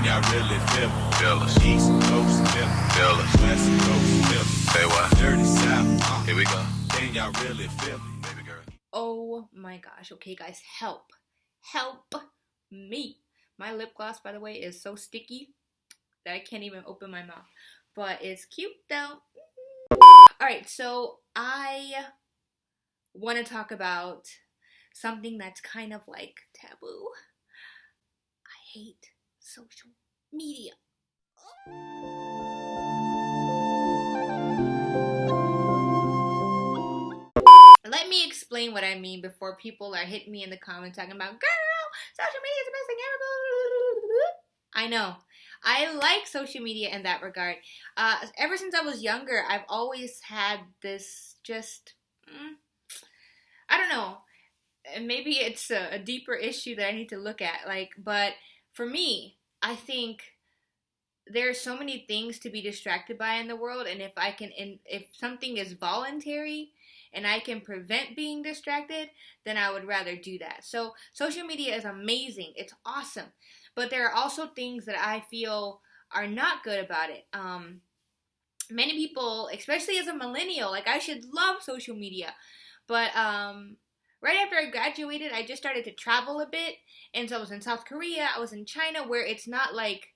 Can y'all really feel me? Feel us. East Coast, feel us. West Coast, feel me. Say what? Dirty South. Here we go. Can y'all really feel me, baby girl? Oh my gosh. Okay, guys, help. Help me. My lip gloss, by the way, is so sticky that I can't even open my mouth. But it's cute though. Alright, so I want to talk about something that's kind of like taboo. I hate social media. Let me explain what I mean before people are hitting me in the comments talking about, girl, social media is the best thing ever. I know. I like social media in that regard. Ever since I was younger, I've always had this I don't know. Maybe it's a deeper issue that I need to look at. But for me, I think there are so many things to be distracted by in the world, and if something is voluntary and I can prevent being distracted, then I would rather do that. So social media is amazing. It's awesome. But there are also things that I feel are not good about it. Many people, especially as a millennial, I should love social media. But right after I graduated, I just started to travel a bit. And so I was in South Korea, I was in China, where it's not like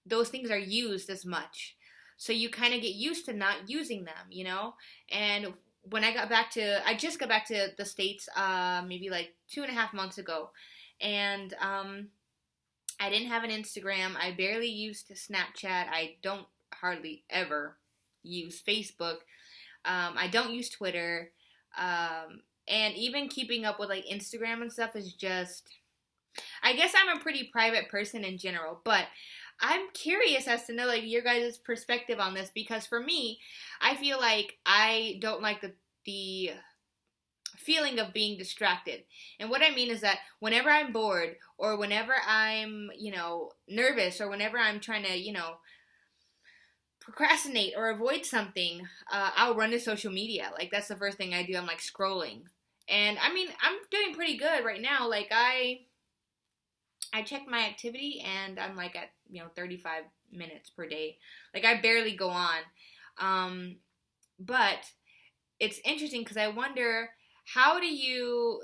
those things are used as much. So you kind of get used to not using them, you know? And when I just got back to the States maybe like 2.5 months ago. And I didn't have an Instagram. I barely used Snapchat. I don't hardly ever use Facebook. I don't use Twitter. And even keeping up with Instagram and stuff is just, I guess I'm a pretty private person in general, but I'm curious as to know your guys' perspective on this, because for me, I feel like I don't like the feeling of being distracted. And what I mean is that whenever I'm bored, or whenever I'm, nervous, or whenever I'm trying to, procrastinate or avoid something, I'll run to social media. That's the first thing I do. I'm scrolling. And I mean, I'm doing pretty good right now. I checked my activity and I'm at 35 minutes per day. I barely go on. But it's interesting because I wonder, how do you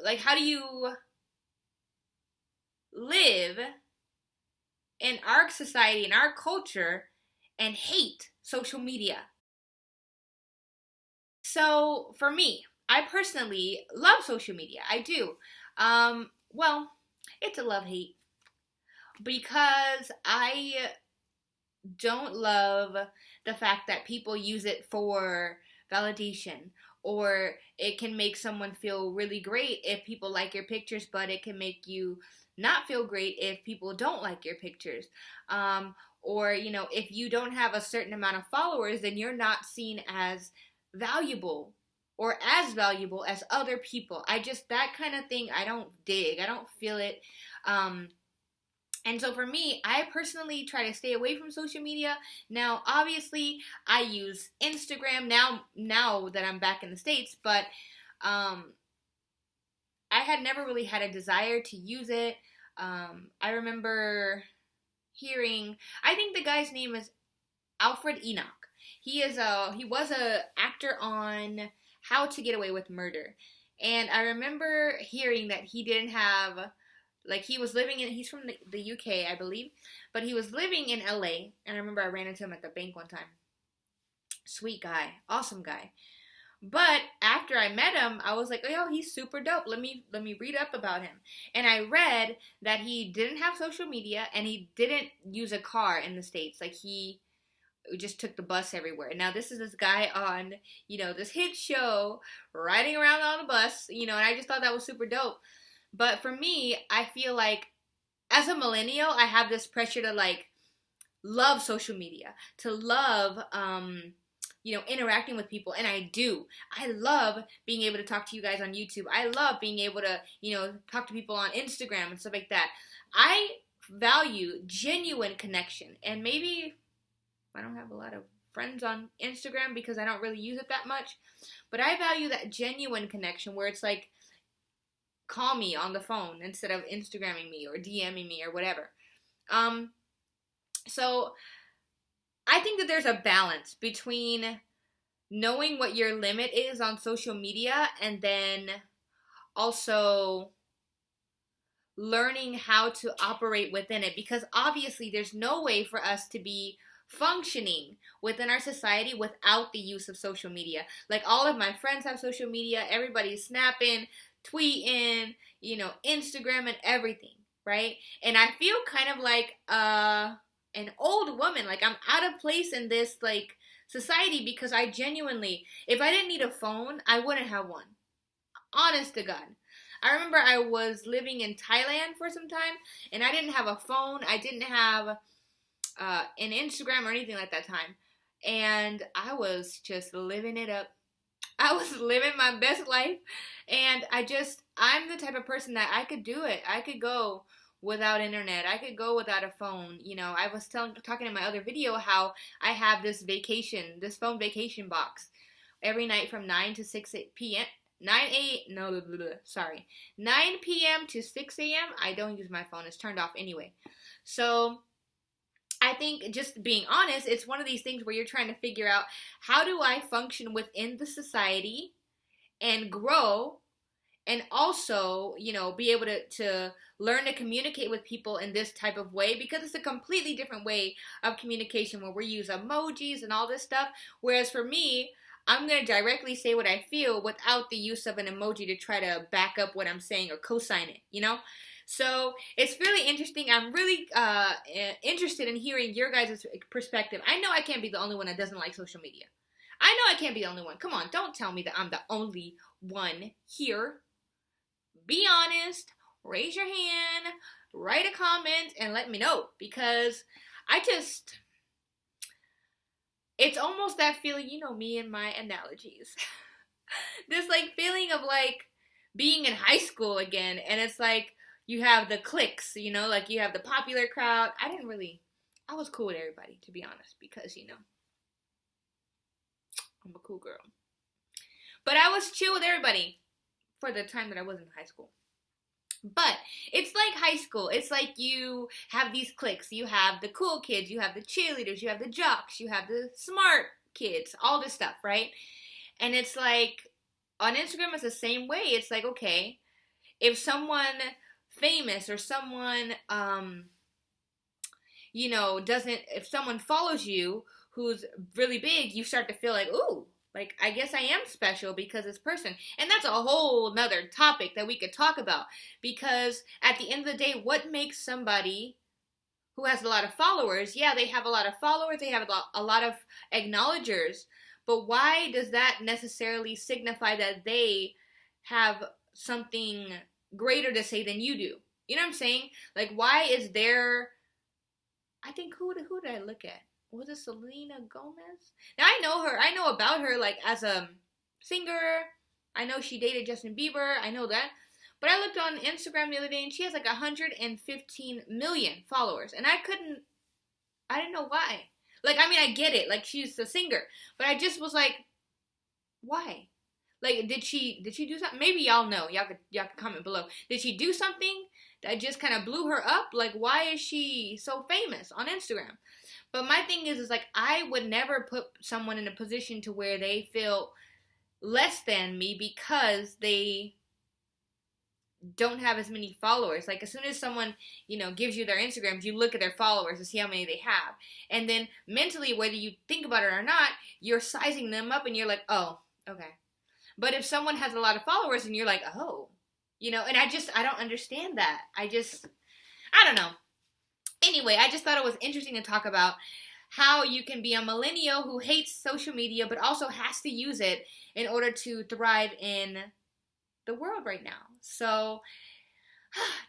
live in our society, in our culture, and hate social media? So for me, I personally love social media. I do. Well, it's a love-hate, because I don't love the fact that people use it for validation, or it can make someone feel really great if people like your pictures, but it can make you not feel great if people don't like your pictures. Or, if you don't have a certain amount of followers, then you're not seen as valuable, or as valuable as other people. That kind of thing, I don't dig. I don't feel it. And so for me, I personally try to stay away from social media. Now, obviously, I use Instagram now that I'm back in the States, but I had never really had a desire to use it. I remember hearing, I think the guy's name is Alfred Enoch. He was a actor on How to Get Away with Murder. And I remember hearing that he didn't have, he's from the UK, I believe, but he was living in LA, and I remember I ran into him at the bank one time. Sweet guy, awesome guy. But after I met him, I was like, oh, he's super dope. Let me read up about him. And I read that he didn't have social media, and he didn't use a car in the States. He just took the bus everywhere. Now, this is this guy on, this hit show, riding around on the bus, and I just thought that was super dope. But for me, I feel like as a millennial, I have this pressure to love social media, to love, interacting with people. And I do. I love being able to talk to you guys on YouTube. I love being able to, talk to people on Instagram and stuff like that. I value genuine connection. And maybe I don't have a lot of friends on Instagram because I don't really use it that much. But I value that genuine connection where it's call me on the phone instead of Instagramming me or DMing me or whatever. So I think that there's a balance between knowing what your limit is on social media and then also learning how to operate within it, because obviously there's no way for us to be functioning within our society without the use of social media. Like, all of my friends have social media, everybody's snapping, tweeting, Instagram and everything, right? And I feel kind of like an old woman, like I'm out of place in this like society, because I genuinely, if I didn't need a phone, I wouldn't have one. Honest to God. I remember I was living in Thailand for some time, and I didn't have a phone. I didn't have an Instagram or anything like that time. And I was just living it up. I was living my best life. And I'm the type of person that I could do it. I could go without internet. I could go without a phone. I was talking in my other video how I have this phone vacation box every night from 9 to 6 p.m. 9 p.m. to 6 a.m. I don't use my phone. It's turned off anyway. So I think, just being honest, it's one of these things where you're trying to figure out, how do I function within the society and grow, and also, be able to learn to communicate with people in this type of way, because it's a completely different way of communication where we use emojis and all this stuff. Whereas for me, I'm going to directly say what I feel without the use of an emoji to try to back up what I'm saying or co-sign it, So it's really interesting. I'm really interested in hearing your guys' perspective. I know I can't be the only one that doesn't like social media. I know I can't be the only one. Come on, don't tell me that I'm the only one here. Be honest, raise your hand, write a comment, and let me know, because it's almost that feeling, me and my analogies. This like feeling of like being in high school again, and it's like you have the cliques, like you have the popular crowd. I was cool with everybody, to be honest, because, I'm a cool girl. But I was chill with everybody for the time that I was in high school. But it's like high school. It's like you have these cliques. You have the cool kids, you have the cheerleaders, you have the jocks, you have the smart kids, all this stuff, right? And it's like, on Instagram, it's the same way. It's like, okay, if someone famous or someone, if someone follows you who's really big, you start to feel like, ooh, like, I guess I am special because this person. And that's a whole nother topic that we could talk about. Because at the end of the day, what makes somebody who has a lot of followers, yeah, they have a lot of followers, they have a lot of acknowledgers, but why does that necessarily signify that they have something greater to say than you do? You know what I'm saying? Like, why is there... I think, who did I look at? Was it Selena Gomez? Now, I know her. I know about her, like, as a singer. I know she dated Justin Bieber. I know that. But I looked on Instagram the other day, and she has, like, 115 million followers. And I didn't know why. Like, I mean, I get it. Like, she's a singer. But I just was like, why? Like, did she do something? Maybe y'all know. Y'all could comment below. Did she do something that just kind of blew her up? Like, why is she so famous on Instagram? But my thing is like, I would never put someone in a position to where they feel less than me because they don't have as many followers. Like, as soon as someone, gives you their Instagrams, you look at their followers to see how many they have. And then mentally, whether you think about it or not, you're sizing them up and you're like, oh, okay. But if someone has a lot of followers and you're like, oh, and I don't understand that. I don't know. Anyway, I just thought it was interesting to talk about how you can be a millennial who hates social media but also has to use it in order to thrive in the world right now. So,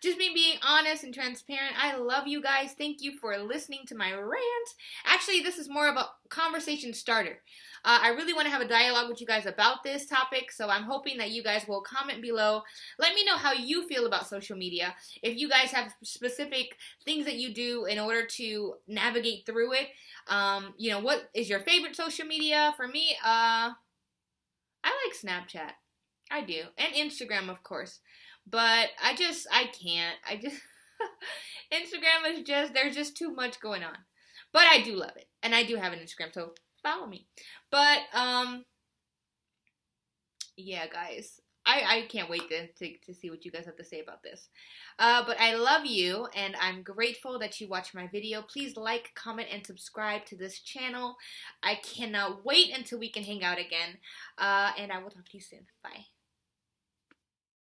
just me being honest and transparent. I love you guys. Thank you for listening to my rant. Actually, this is more of a conversation starter. I really want to have a dialogue with you guys about this topic, so I'm hoping that you guys will comment below. Let me know how you feel about social media. If you guys have specific things that you do in order to navigate through it. What is your favorite social media? For me, I like Snapchat. I do. And Instagram, of course. But I can't. Instagram is there's just too much going on. But I do love it. And I do have an Instagram, so follow me. But, yeah, guys. I can't wait to see what you guys have to say about this. But I love you, and I'm grateful that you watched my video. Please like, comment, and subscribe to this channel. I cannot wait until we can hang out again. And I will talk to you soon. Bye.